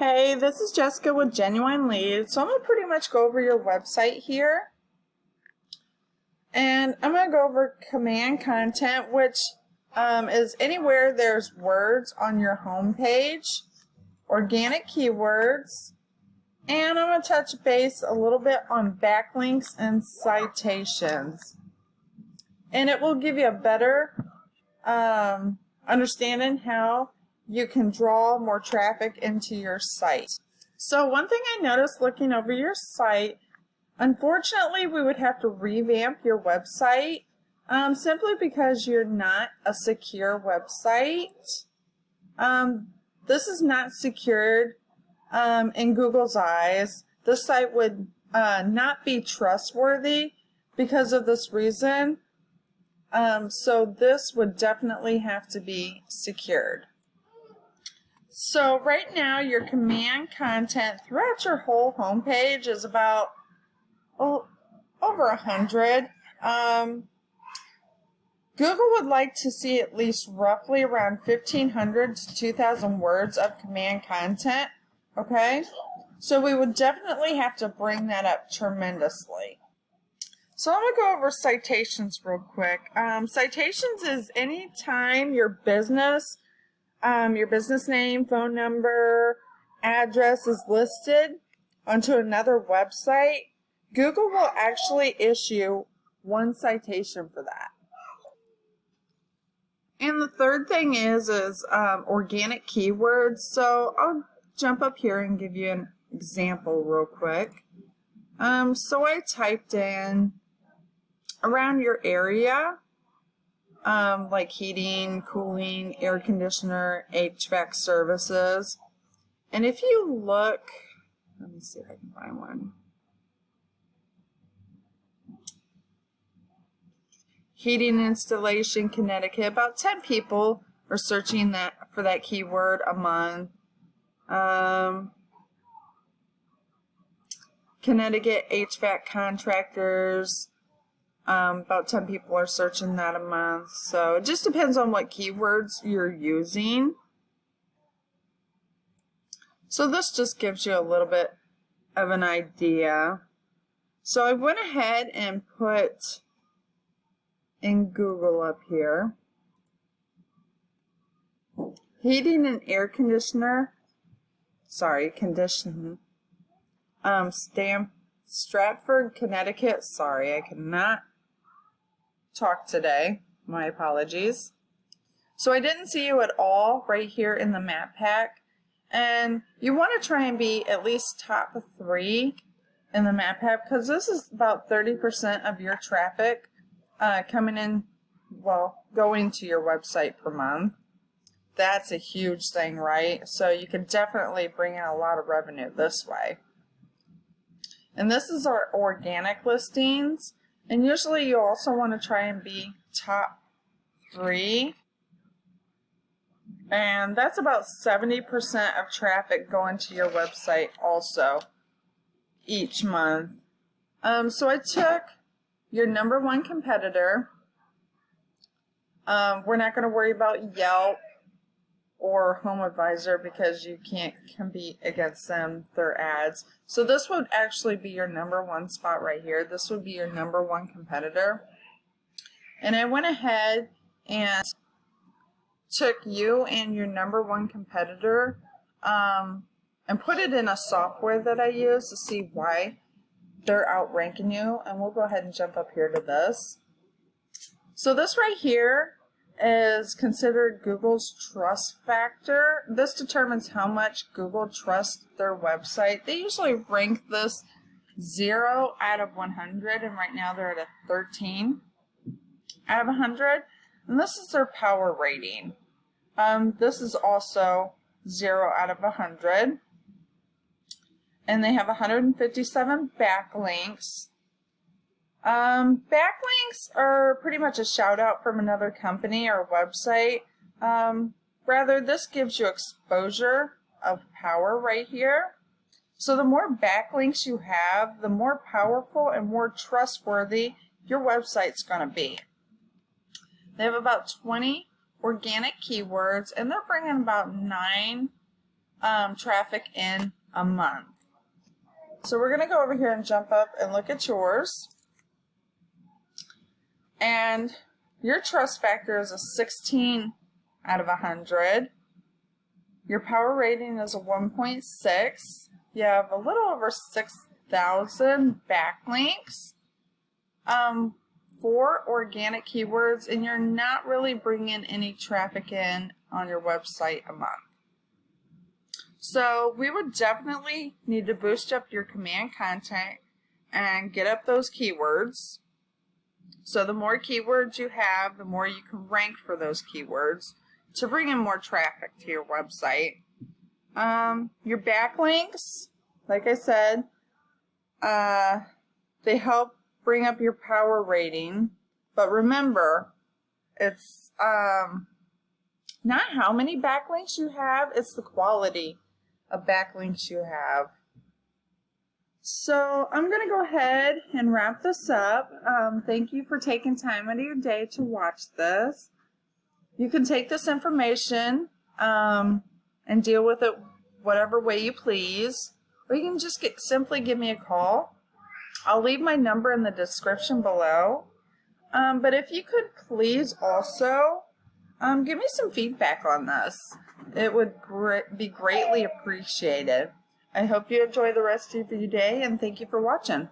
Hey, this is Jessica with Genuine Leads. So I'm going to pretty much go over your website here. And I'm going to go over command content, which is anywhere there's words on your home page, organic keywords, and I'm going to touch base a little bit on backlinks and citations. And it will give you a better understanding how you can draw more traffic into your site. So one thing I noticed looking over your site, unfortunately we would have to revamp your website simply because you're not a secure website. This is not secured in Google's eyes. This site would not be trustworthy because of this reason. So this would definitely have to be secured. So right now your command content throughout your whole homepage is about over 100. Google would like to see at least roughly around 1,500 to 2,000 words of command content. Okay, so we would definitely have to bring that up tremendously. So I'm going to go over citations real quick. Citations is any time your business name, phone number, address is listed onto another website, Google will actually issue one citation for that. And the third thing is organic keywords. So I'll jump up here and give you an example real quick. So I typed in around your area, like heating, cooling, air conditioner, HVAC services. And if you look, let me see if I can find one. Heating installation, Connecticut. About 10 people are searching for that keyword a month. Connecticut HVAC contractors. About 10 people are searching that a month. So it just depends on what keywords you're using. So this just gives you a little bit of an idea. So I went ahead and put in Google up here, heating and air conditioner, conditioning, Stratford, Connecticut. Sorry, I cannot talk today. My apologies. So I didn't see you at all right here in the map pack, and you want to try and be at least top 3 in the map pack because this is about 30% of your traffic coming in, going to your website per month. That's a huge thing, right? So you can definitely bring in a lot of revenue this way. And this is our organic listings. And usually you also want to try and be top 3. And that's about 70% of traffic going to your website also each month. So I took your number 1 competitor. We're not going to worry about Yelp or Home Advisor because you can't compete against them, their ads. So this would actually be your number 1 spot right here. This would be your number 1 competitor. And I went ahead and took you and your number 1 competitor and put it in a software that I use to see why they're outranking you. And we'll go ahead and jump up here to this. So this right here is considered Google's trust factor. This determines how much Google trusts their website. They usually rank this 0 out of 100, and right now they're at a 13 out of 100. And this is their power rating. This is also 0 out of 100. And they have 157 backlinks. Backlinks are pretty much a shout out from another company or website. Rather, this gives you exposure of power right here. So the more backlinks you have, the more powerful and more trustworthy your website's going to be. They have about 20 organic keywords, and they're bringing about 9 traffic in a month. So we're going to go over here and jump up and look at yours. And your trust factor is a 16 out of 100. Your power rating is a 1.6. You have a little over 6,000 backlinks. 4 organic keywords, and you're not really bringing any traffic in on your website a month. So we would definitely need to boost up your command content and get up those keywords. So the more keywords you have, the more you can rank for those keywords to bring in more traffic to your website. Your backlinks, like I said, they help bring up your power rating, but remember, it's not how many backlinks you have, it's the quality of backlinks you have. So I'm going to go ahead and wrap this up. Thank you for taking time out of your day to watch this. You can take this information and deal with it whatever way you please, or you can just simply give me a call. I'll leave my number in the description below. But if you could please also give me some feedback on this. It would be greatly appreciated. I hope you enjoy the rest of your day, and thank you for watching.